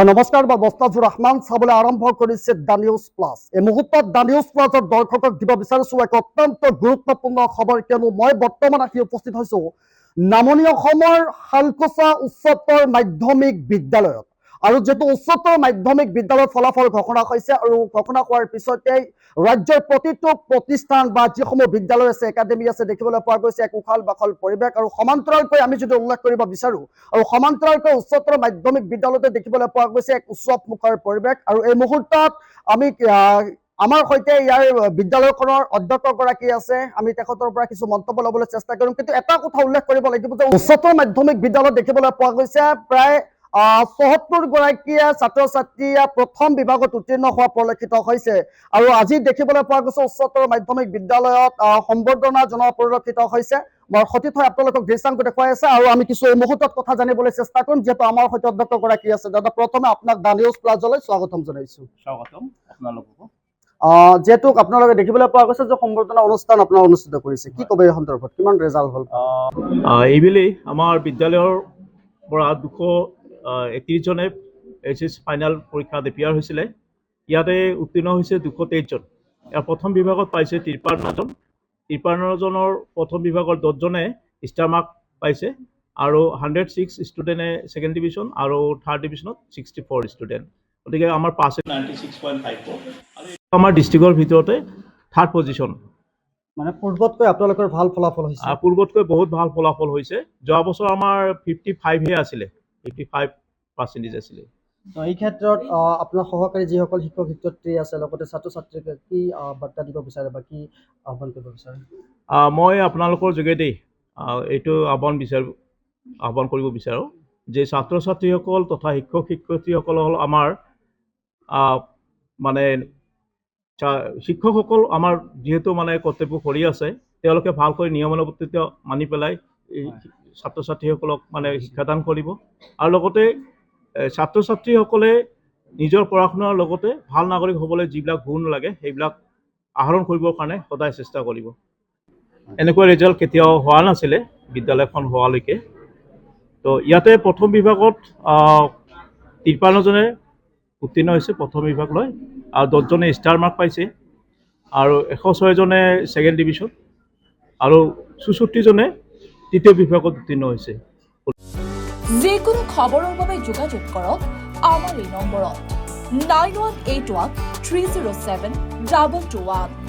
নমস্কাৰ বা মস্তাজুৰ ৰহমান চাবলৈ আৰম্ভ কৰিছে দা নিউজ প্লাছ। এই মুহূৰ্তত দা নিউজ প্লাছৰ দৰ্শকক দিব বিচাৰিছো এক অত্যন্ত গুৰুত্বপূৰ্ণ খবৰ, কিয়নো মই বৰ্তমান আহি উপস্থিত হৈছো নামনি অসমৰ শালকুছা উচ্চতৰ মাধ্যমিক বিদ্যালয়ত। আৰু যেহেতু উচ্চতৰ মাধ্যমিক বিদ্যালয়ৰ ফলাফল ঘোষণা হৈছে আৰু ঘোষণা হোৱাৰ পিছতেই ৰাজ্যৰ প্ৰতিটো প্ৰতিষ্ঠান বা যিসমূহ বিদ্যালয় আছে, একাডেমি আছে, দেখিবলৈ পোৱা গৈছে এক উখাল বাখল পৰিৱেশ। আৰু সমান্তৰালকৈ আমি যদি উল্লেখ কৰিব বিচাৰো, আৰু সমান্তৰালকৈ উচ্চতৰ মাধ্যমিক বিদ্যালয়তে দেখিবলৈ পোৱা গৈছে এক উৎসৱ মুখৰ পৰিৱেশ। আৰু এই মুহূৰ্তত আমি আমাৰ সৈতে ইয়াৰ বিদ্যালয়খনৰ অধ্যক্ষগৰাকী আছে, আমি তেখেতৰ পৰা কিছু মন্তব্য ল'বলৈ চেষ্টা কৰিম। কিন্তু এটা কথা উল্লেখ কৰিব লাগিব যে উচ্চতৰ মাধ্যমিক বিদ্যালয়ত দেখিবলৈ পোৱা গৈছে প্ৰায় ৭৪ গৰাকীয়ে ছাত্ৰ ছাত্ৰীয়ে প্ৰথম বিভাগত উত্তীৰ্ণ হোৱা পৰিলক্ষিত হৈছে। আৰু আজি দেখিবলৈ পোৱা গৈছে উচ্চতৰ মাধ্যমিক বিদ্যালয়ত সম্বৰ্ধনা জনোৱা পৰিলক্ষিত হৈছে। মই সঠিক হৈ আপোনালোকক দৃশ্যাংক দেখুৱাই আছে আৰু আমি কিছু এই মুহূৰ্তত কথা জানিবলৈ চেষ্টা কৰিম, যিহেতু আমাৰ সৈতে অধ্যক্ষগৰাকী আছে। দাদা, প্ৰথমে আপোনাক দা নিউজ প্লাছলৈ স্বাগতম জনাইছো। স্বাগতম আপোনালোককো। যেহেতু আপোনালোকে দেখিবলৈ পোৱা গৈছে যে সম্বৰ্ধনা অনুষ্ঠান আপোনাৰ অনুষ্ঠিত কৰিছে, কি ক'ব এই সন্দৰ্ভত? কিমান ৰেজাল্ট হ'ল? এইবেলি আমাৰ বিদ্যালয়ৰ পৰা 231 জনে এইচএছ ফাইনেল পৰীক্ষা এপিয়াৰ হৈছিলে। ইয়াতে উত্তীৰ্ণ হৈছে 223 জন। ইয়াৰ প্ৰথম বিভাগত পাইছে 53 জন। 53 জনৰ প্ৰথম বিভাগৰ 10 জনে ষ্টাৰ মাৰ্ক পাইছে আৰু 106 ষ্টুডেণ্টে ছেকেণ্ড ডিভিজন আৰু থাৰ্ড ডিভিজনত 64 ষ্টুডেণ্ট। গতিকে আমাৰ পাৰ্চেণ্ট 96.54 আৰু আমাৰ ডিষ্ট্ৰিক্টৰ ভিতৰতে থাৰ্ড পজিশ্যন। মানে পূৰ্বতকৈ আপোনালোকৰ ভাল ফলাফল হৈছে? পূৰ্বতকৈ বহুত ভাল ফলাফল হৈছে। যোৱা বছৰ আমাৰ 55হে আছিলে, 55% আছিলে। এই ক্ষেত্ৰত আপোনাৰ সহকাৰী যিসকল শিক্ষক শিক্ষয়িত্ৰী আছে, লগতে ছাত্ৰ ছাত্ৰীক কি বাৰ্তা দিব বিচাৰে বা কি আহ্বান কৰিব বিচাৰে? মই আপোনালোকৰ যোগেদি এইটো আহ্বান কৰিব বিচাৰোঁ যে ছাত্ৰ ছাত্ৰীসকল তথা শিক্ষক শিক্ষয়িত্ৰীসকল হ'ল আমাৰ মানে শিক্ষকসকল আমাৰ যিহেতু মানে কৰ্তব্য কৰি আছে, তেওঁলোকে ভালকৈ নিয়মানুৱৰ্তিত মানি পেলাই এই ছাত্ৰ ছাত্ৰীসকলক মানে শিক্ষাদান কৰিব। আৰু লগতে ছাত্ৰ ছাত্ৰীসকলে নিজৰ পঢ়া শুনাৰ লগতে ভাল নাগৰিক হ'বলৈ যিবিলাক গুণ লাগে সেইবিলাক আহৰণ কৰিবৰ কাৰণে সদায় চেষ্টা কৰিব। এনেকুৱা ৰিজাল্ট কেতিয়াও হোৱা নাছিলে বিদ্যালয়খন হোৱালৈকে। তো ইয়াতে প্ৰথম বিভাগত 53 জনে উত্তীৰ্ণ হৈছে প্ৰথম বিভাগ লৈ, আৰু 10 জনে ষ্টাৰ মাৰ্ক পাইছে আৰু 106 জনে ছেকেণ্ড ডিভিজন আৰু 64 জনে তৃতীয় বিভাগত উত্তীৰ্ণ হৈছে। যিকোনো খবৰৰ বাবে যোগাযোগ কৰক আমাৰ এই নম্বৰত 9181 307 221।